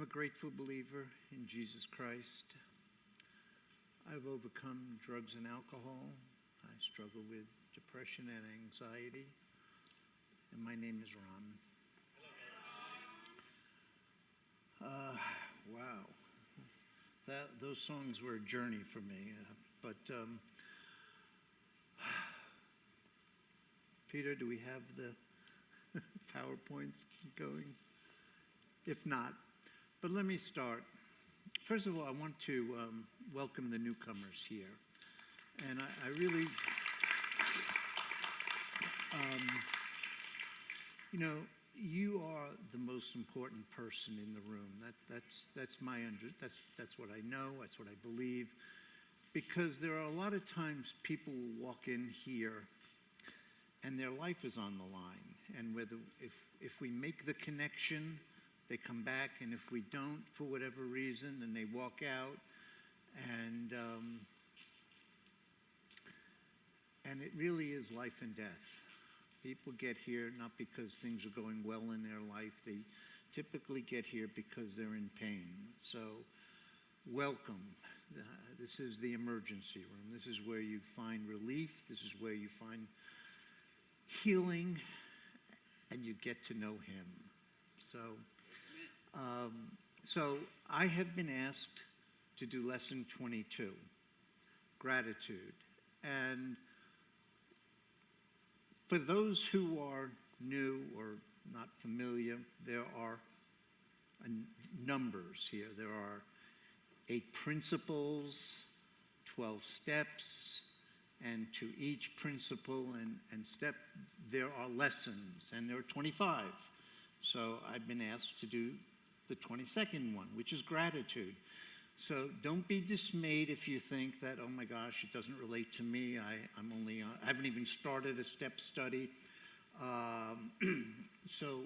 a grateful believer in Jesus Christ. I've overcome drugs and alcohol. I struggle with depression and anxiety. And my name is Ron. Wow. Those songs were a journey for me. Peter, do we have the PowerPoints going? If not, but let me start. First of all, I want to welcome the newcomers here. And I really, you are the most important person in the room. That's what I know, that's what I believe. Because there are a lot of times people will walk in here and their life is on the line. And if we make the connection, they come back, and if we don't, for whatever reason, then they walk out, and it really is life and death. People get here not because things are going well in their life. They typically get here because they're in pain. So, welcome. This is the emergency room. This is where you find relief. This is where you find healing, and you get to know Him. So I have been asked to do lesson 22, gratitude. And for those who are new or not familiar, there are numbers here. There are 8 principles, 12 steps, and to each principle and step, there are lessons, and there are 25. So I've been asked to do the 22nd one, which is gratitude. So don't be dismayed if you think that, oh my gosh, it doesn't relate to me. I haven't even started a step study. So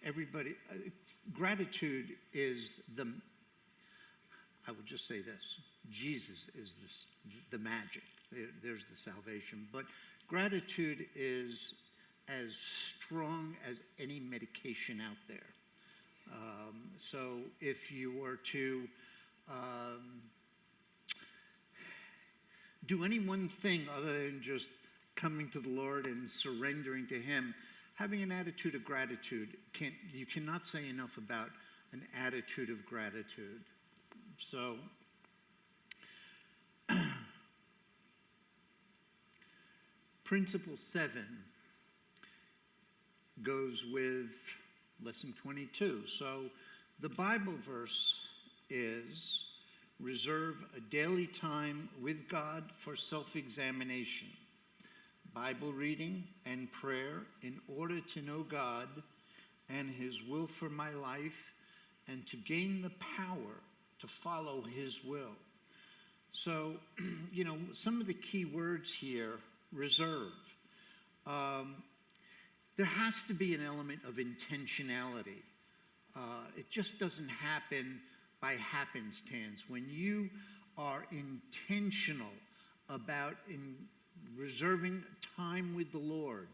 everybody, gratitude is I will just say this, Jesus is the magic. There's the salvation. But gratitude is as strong as any medication out there. So if you were to do any one thing other than just coming to the Lord and surrendering to Him, having an attitude of gratitude, you cannot say enough about an attitude of gratitude. So principle 7 goes with lesson 22. So the Bible verse is, reserve a daily time with God for self-examination, Bible reading and prayer in order to know God and His will for my life and to gain the power to follow His will. So, some of the key words here, reserve. There has to be an element of intentionality. It just doesn't happen by happenstance. When you are intentional about reserving time with the Lord,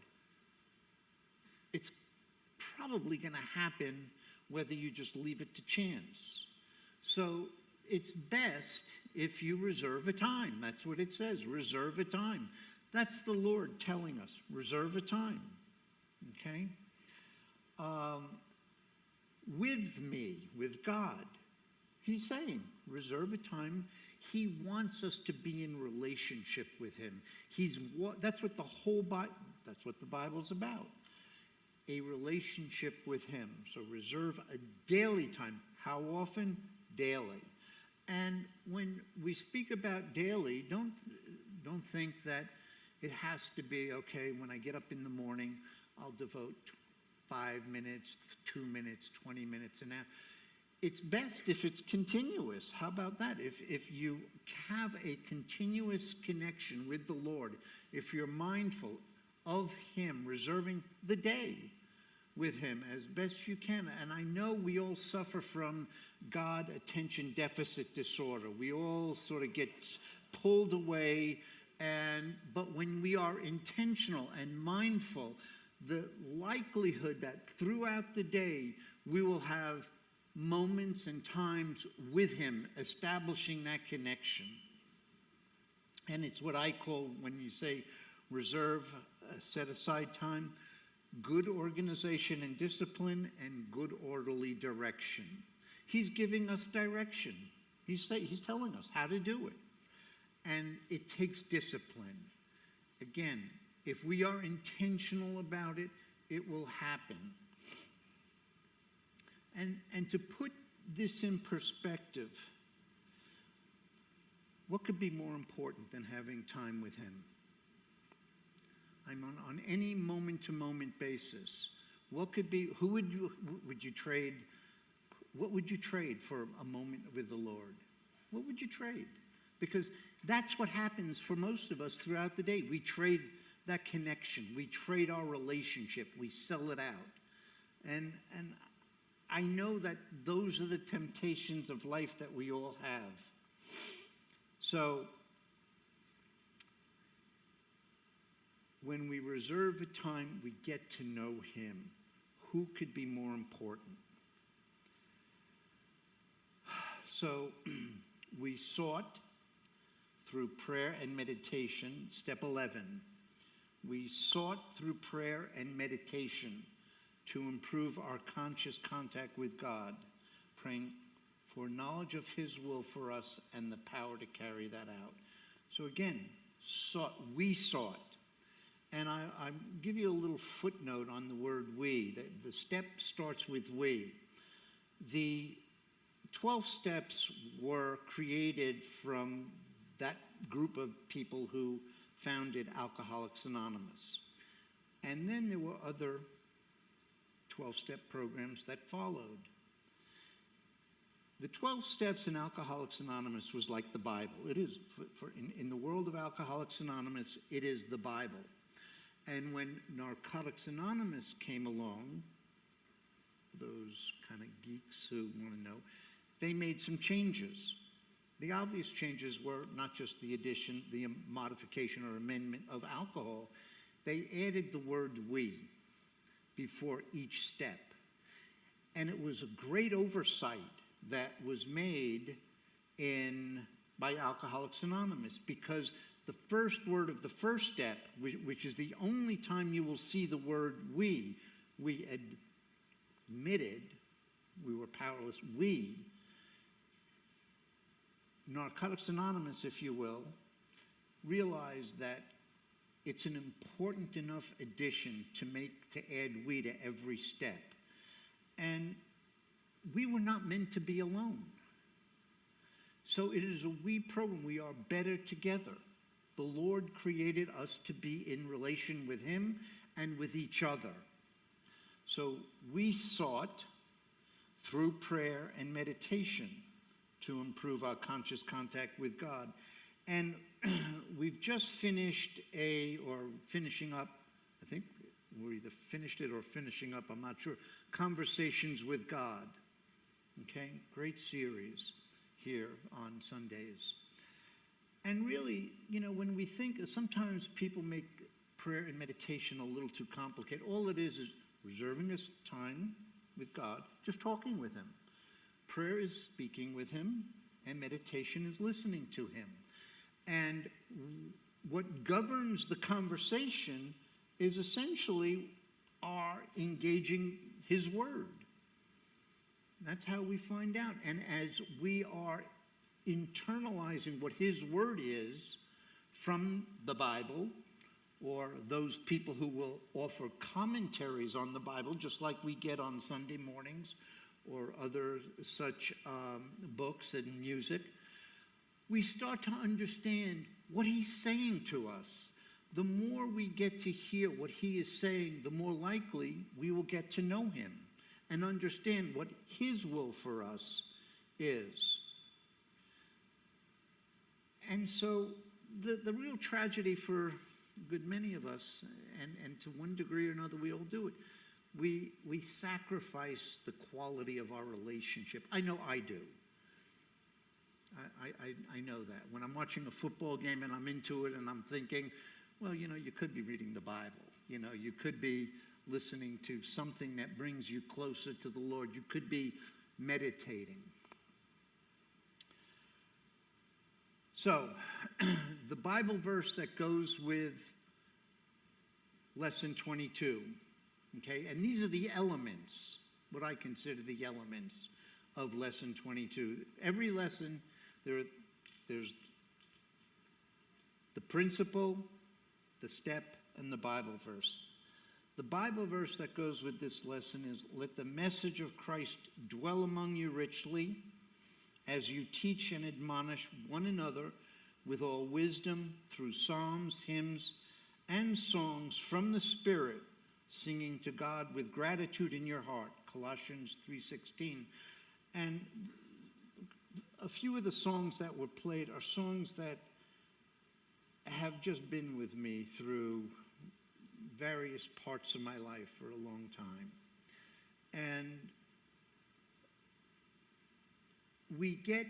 it's probably going to happen whether you just leave it to chance. So it's best if you reserve a time. That's what it says, reserve a time. That's the Lord telling us, reserve a time. Okay? With me, with God, He's saying, reserve a time. He wants us to be in relationship with Him. That's what that's what the Bible's about. A relationship with Him. So reserve a daily time. How often? Daily. And when we speak about daily, don't think that it has to be, okay, when I get up in the morning, I'll devote 5 minutes, 2 minutes, 20 minutes, an hour. It's best if it's continuous. How about that? If you have a continuous connection with the Lord, if you're mindful of Him, reserving the day with Him as best you can. And I know we all suffer from God attention deficit disorder. We all sort of get pulled away, but when we are intentional and mindful, the likelihood that throughout the day we will have moments and times with him, establishing that connection. And it's what I call, when you say reserve, set aside time, good organization and discipline, and good orderly direction. He's giving us direction. He's telling us how to do it. And it takes discipline. Again, if we are intentional about it, it will happen. And to put this in perspective, what could be more important than having time with him? I'm on any moment-to-moment basis. What could be, would you trade, what would you trade for a moment with the Lord? What would you trade? Because that's what happens for most of us throughout the day. We trade that connection. We trade our relationship. We sell it out. And I know that those are the temptations of life that we all have. So when we reserve a time, we get to know him. Who could be more important? So we sought through prayer and meditation, step 11. We sought through prayer and meditation to improve our conscious contact with God, praying for knowledge of his will for us and the power to carry that out. So again, we sought. And I give you a little footnote on the word we. The step starts with we. The 12 steps were created from that group of people who founded Alcoholics Anonymous. And then there were other 12-step programs that followed. The 12 steps in Alcoholics Anonymous was like the Bible. It is, in the world of Alcoholics Anonymous, it is the Bible. And when Narcotics Anonymous came along, those kind of geeks who want to know, they made some changes. The obvious changes were not just the addition, the modification or amendment of alcohol. They added the word we before each step. And it was a great oversight that was made by Alcoholics Anonymous, because the first word of the first step, which is the only time you will see the word we admitted we were powerless. Narcotics Anonymous, if you will, realized that it's an important enough addition to add we to every step. And we were not meant to be alone. So it is a we program. We are better together. The Lord created us to be in relation with him and with each other. So we sought through prayer and meditation to improve our conscious contact with God. And we've just finished finishing up, I think we're either finished it or finishing up, I'm not sure, Conversations with God. Okay, great series here on Sundays. And really, when we think, sometimes people make prayer and meditation a little too complicated. All it is reserving us time with God, just talking with him. Prayer is speaking with him, and meditation is listening to him. And what governs the conversation is essentially our engaging his word. That's how we find out. And as we are internalizing what his word is from the Bible, or those people who will offer commentaries on the Bible, just like we get on Sunday mornings, or other such books and music, we start to understand what he's saying to us. The more we get to hear what he is saying, the more likely we will get to know him and understand what his will for us is. And so the real tragedy for a good many of us, and to one degree or another we all do it, we sacrifice the quality of our relationship. I know I do. I know that. When I'm watching a football game and I'm into it and I'm thinking, well, you could be reading the Bible. You could be listening to something that brings you closer to the Lord. You could be meditating. So, the Bible verse that goes with lesson 22, okay? And these are the elements, what I consider the elements of lesson 22. Every lesson, there's the principle, the step, and the Bible verse. The Bible verse that goes with this lesson is, "Let the message of Christ dwell among you richly, as you teach and admonish one another with all wisdom through psalms, hymns, and songs from the Spirit, singing to God with gratitude in your heart." Colossians 3:16. And a few of the songs that were played are songs that have just been with me through various parts of my life for a long time. And we get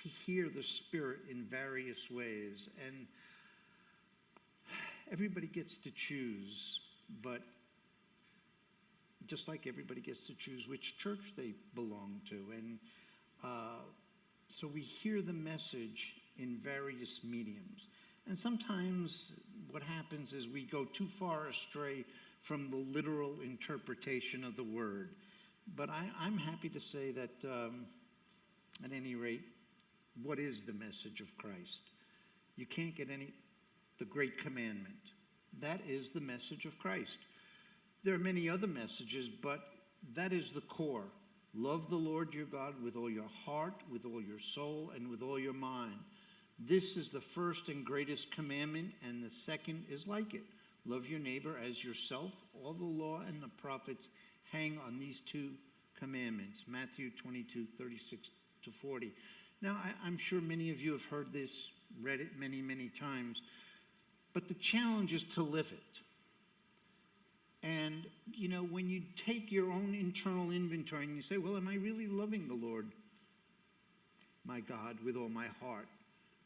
to hear the Spirit in various ways, and everybody gets to choose, but just like everybody gets to choose which church they belong to. And so we hear the message in various mediums. And sometimes what happens is we go too far astray from the literal interpretation of the word. But I'm happy to say that, at any rate, what is the message of Christ? You can't get the great commandment. That is the message of Christ. There are many other messages, but that is the core. Love the Lord your God with all your heart, with all your soul, and with all your mind. This is the first and greatest commandment, and the second is like it. Love your neighbor as yourself. All the law and the prophets hang on these two commandments. Matthew 22:36-40. Now, I'm sure many of you have heard this, read it many, many times, but the challenge is to live it. And, when you take your own internal inventory and you say, well, am I really loving the Lord, my God, with all my heart,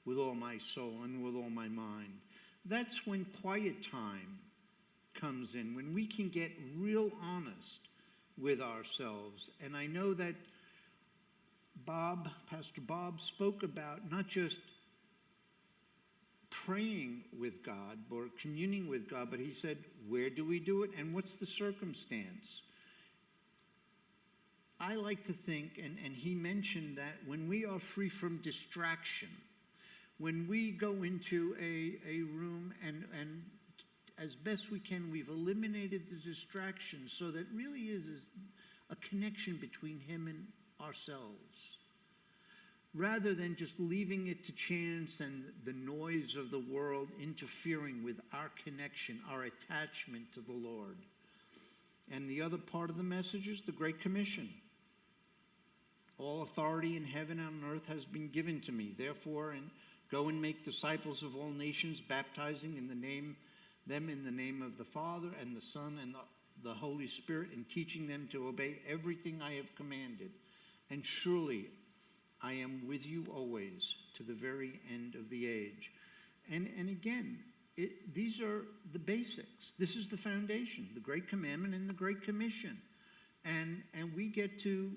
with all my soul, and with all my mind? That's when quiet time comes in, when we can get real honest with ourselves. And I know that Pastor Bob spoke about not just praying with God or communing with God, but he said, where do we do it and what's the circumstance? I like to think, and he mentioned that when we are free from distraction, when we go into a room and as best we can, we've eliminated the distraction so that really is a connection between him and ourselves. Rather than just leaving it to chance and the noise of the world interfering with our connection, our attachment to the Lord. And the other part of the message is the Great Commission. All authority in heaven and on earth has been given to me. Therefore, go and make disciples of all nations, baptizing them in the name of the Father and the Son and the Holy Spirit, and teaching them to obey everything I have commanded. And surely I am with you always to the very end of the age. And again, these are the basics. This is the foundation, the Great Commandment and the Great Commission. And we get to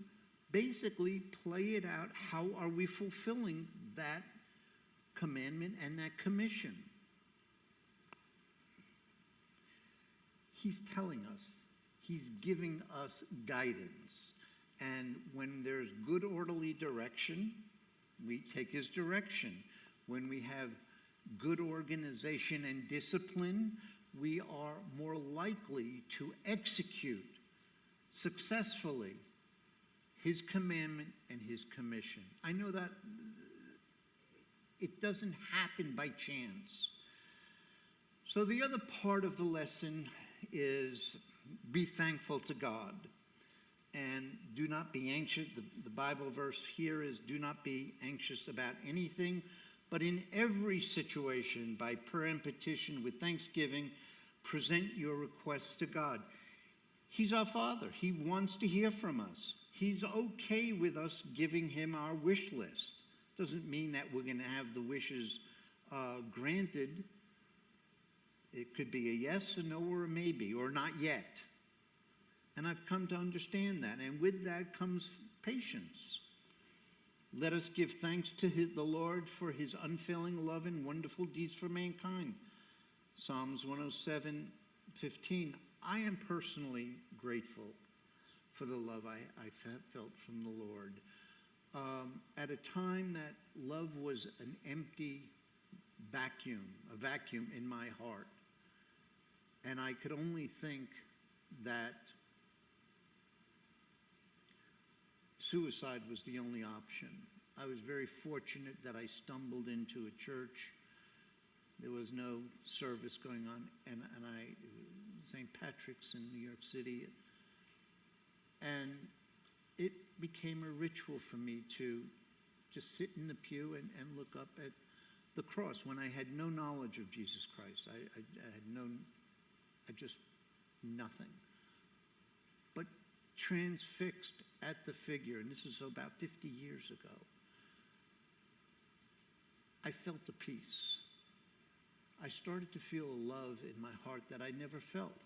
basically play it out. How are we fulfilling that commandment and that commission? He's telling us, he's giving us guidance. And when there's good orderly direction, we take his direction. When we have good organization and discipline, we are more likely to execute successfully his commandment and his commission. I know that it doesn't happen by chance. So the other part of the lesson is be thankful to God. And do not be anxious. The Bible verse here is, do not be anxious about anything, but in every situation, by prayer and petition with thanksgiving, present your requests to God. He's our Father. He wants to hear from us. He's okay with us giving him our wish list. Doesn't mean that we're going to have the wishes granted. It could be a yes, a no, or a maybe, or not yet. And I've come to understand that. And with that comes patience. Let us give thanks to the Lord for his unfailing love and wonderful deeds for mankind. Psalms 107:15. I am personally grateful for the love I felt from the Lord. At a time that love was an empty vacuum, a vacuum in my heart. And I could only think that suicide was the only option. I was very fortunate that I stumbled into a church. There was no service going on, and St. Patrick's in New York City. And it became a ritual for me to just sit in the pew and look up at the cross when I had no knowledge of Jesus Christ. I just nothing. But transfixed at the figure, and this is about 50 years ago, I felt a peace. I started to feel a love in my heart that I never felt.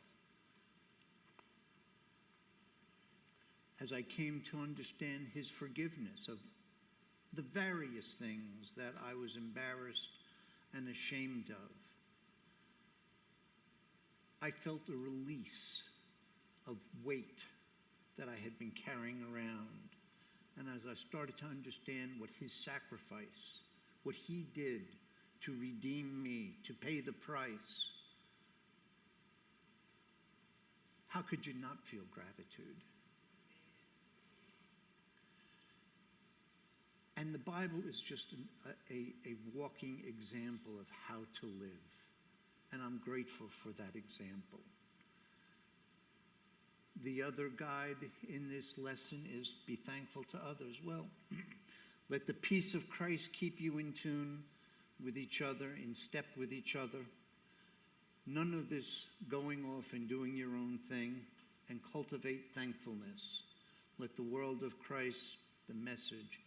As I came to understand his forgiveness of the various things that I was embarrassed and ashamed of, I felt a release of weight that I had been carrying around. And as I started to understand what his sacrifice, what he did to redeem me, to pay the price, how could you not feel gratitude? And the Bible is just a walking example of how to live. And I'm grateful for that example. The other guide in this lesson is be thankful to others. Well, let the peace of Christ keep you in tune with each other, in step with each other. None of this going off and doing your own thing, and cultivate thankfulness. Let the world of Christ, the message,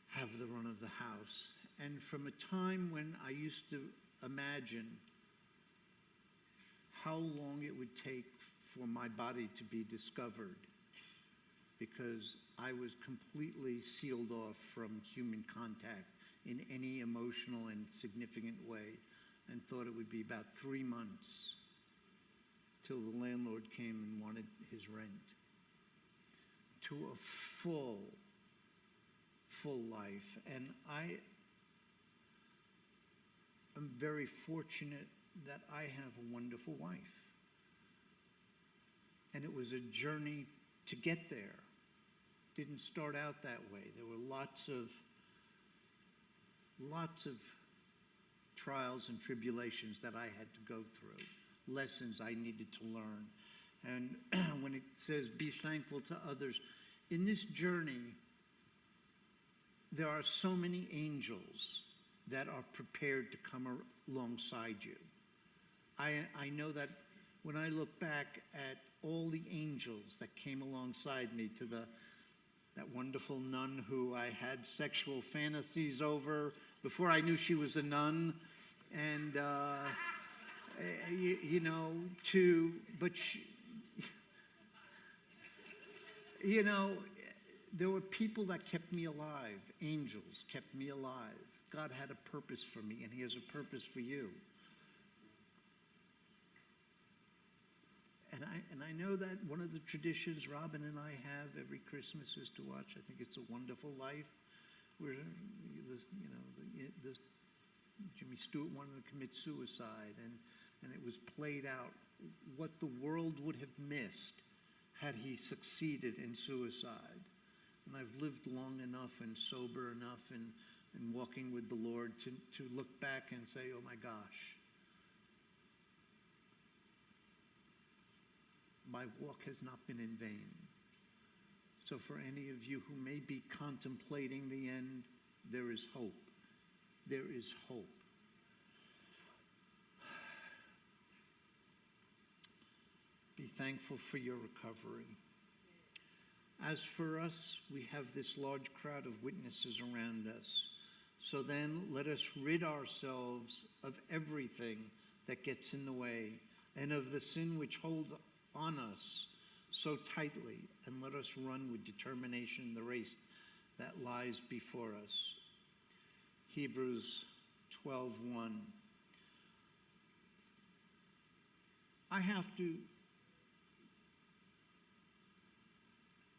have the run of the house. And from a time when I used to imagine how long it would take for my body to be discovered, because I was completely sealed off from human contact in any emotional and significant way, and thought it would be about 3 months till the landlord came and wanted his rent, to a full life. And I am very fortunate that I have a wonderful wife. And it was a journey to get there. Didn't start out that way. There were lots of trials and tribulations that I had to go through, lessons I needed to learn. And when it says be thankful to others, in this journey, there are so many angels that are prepared to come alongside you. I know that when I look back at all the angels that came alongside me, to that wonderful nun who I had sexual fantasies over before I knew she was a nun, and there were people that kept me alive. Angels kept me alive. God had a purpose for me, and he has a purpose for you. And I know that one of the traditions Robin and I have every Christmas is to watch, I think it's A Wonderful Life, where Jimmy Stewart wanted to commit suicide, and it was played out what the world would have missed had he succeeded in suicide. And I've lived long enough and sober enough and walking with the Lord to look back and say, oh my gosh, my walk has not been in vain. So for any of you who may be contemplating the end, there is hope. There is hope. Be thankful for your recovery. As for us, we have this large crowd of witnesses around us. So then let us rid ourselves of everything that gets in the way and of the sin which holds on us. so tightly, and let us run with determination the race that lies before us. Hebrews 12:1. I have to,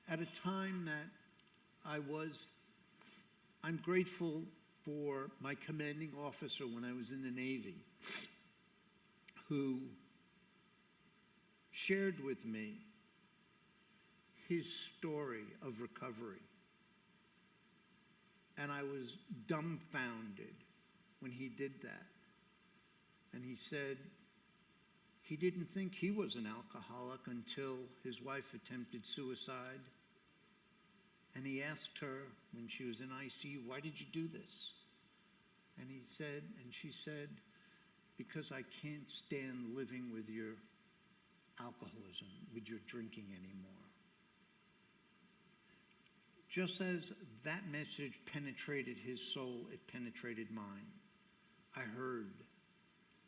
at a time that I'm grateful for my commanding officer when I was in the Navy, who shared with me his story of recovery. And I was dumbfounded when he did that. And he said he didn't think he was an alcoholic until his wife attempted suicide. And he asked her when she was in ICU, "Why did you do this?" And she said, "Because I can't stand living with your alcoholism, with your drinking anymore." Just as that message penetrated his soul, it penetrated mine. I heard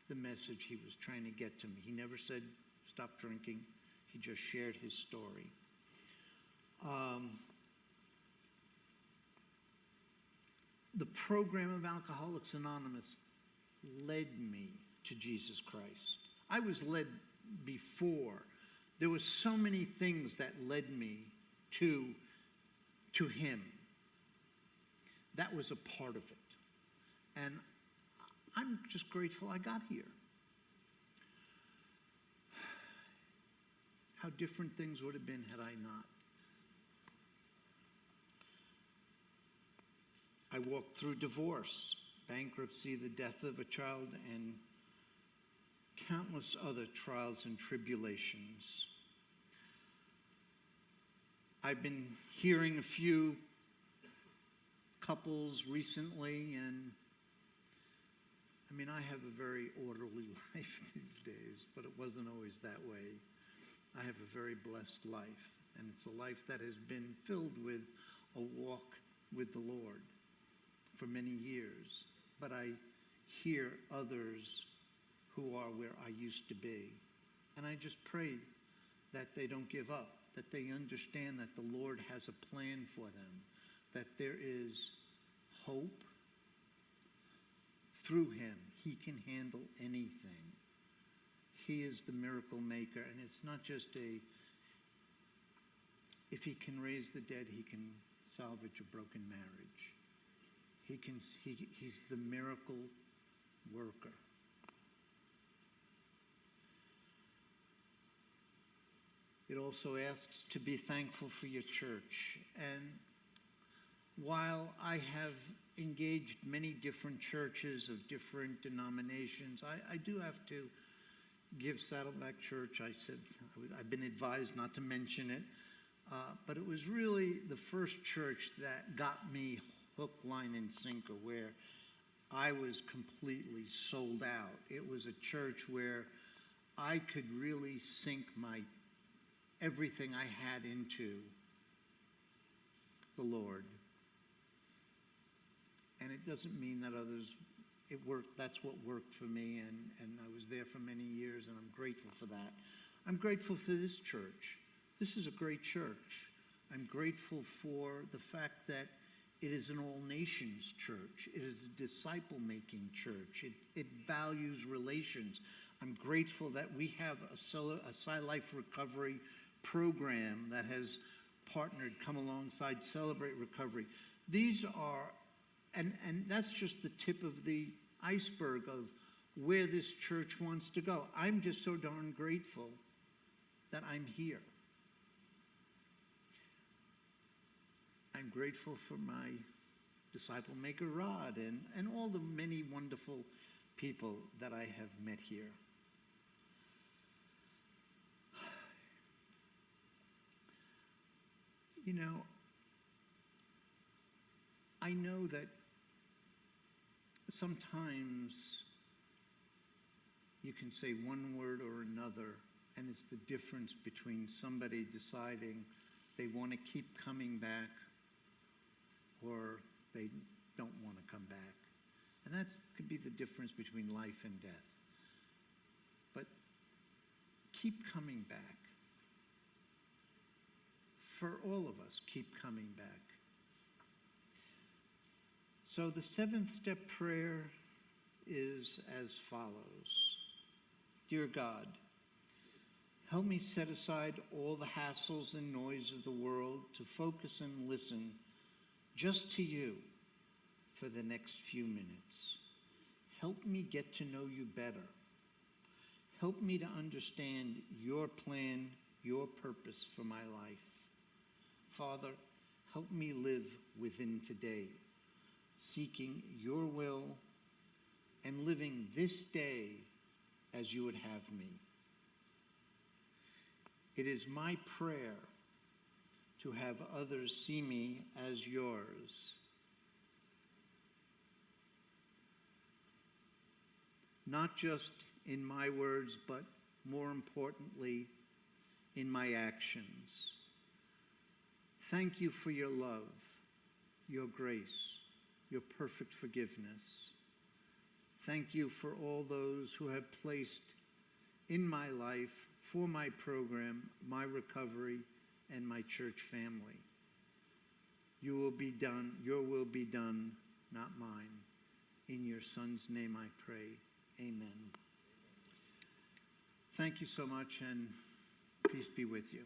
the message he was trying to get to me. He never said, "Stop drinking." He just shared his story. The program of Alcoholics Anonymous led me to Jesus Christ. I was led before. There were so many things that led me to him. That was a part of it. And I'm just grateful I got here. How different things would have been had I not. I walked through divorce, bankruptcy, the death of a child, and countless other trials and tribulations. I've been hearing a few couples recently, and I have a very orderly life these days, but it wasn't always that way. I have a very blessed life, and it's a life that has been filled with a walk with the Lord for many years. But I hear others who are where I used to be, and I just pray that they don't give up, that they understand that the Lord has a plan for them, that there is hope. Through him, he can handle anything. He is the miracle maker, and it's not just if he can raise the dead, he can salvage a broken marriage. He's the miracle worker. It also asks to be thankful for your church. And while I have engaged many different churches of different denominations, I do have to give Saddleback Church, I've been advised not to mention it, but it was really the first church that got me hook, line, and sinker, where I was completely sold out. It was a church where I could really sink everything I had into the Lord. And it doesn't mean that it worked. That's what worked for me, and I was there for many years, and I'm grateful for that. I'm grateful for this church. This is a great church. I'm grateful for the fact that it is an all-nations church. It is a disciple-making church. It values relations. I'm grateful that we have a CyLife recovery program that has come alongside Celebrate Recovery. These are, and that's just the tip of the iceberg of where this church wants to go. I'm just so darn grateful that I'm here. I'm grateful for my disciple maker, Rod, and all the many wonderful people that I have met here. I know that sometimes you can say one word or another, and it's the difference between somebody deciding they want to keep coming back or they don't want to come back. And that could be the difference between life and death. But keep coming back. for all of us, keep coming back. So the seventh step prayer is as follows. Dear God, help me set aside all the hassles and noise of the world to focus and listen just to you for the next few minutes. Help me get to know you better. Help me to understand your plan, your purpose for my life. Father, help me live within today, seeking your will and living this day as you would have me. It is my prayer to have others see me as yours. Not just in my words, but more importantly, in my actions. Thank you for your love, your grace, your perfect forgiveness. Thank you for all those who have placed in my life, for my program, my recovery, and my church family. Your will be done, not mine. In your Son's name I pray. Amen. Thank you so much, and peace be with you.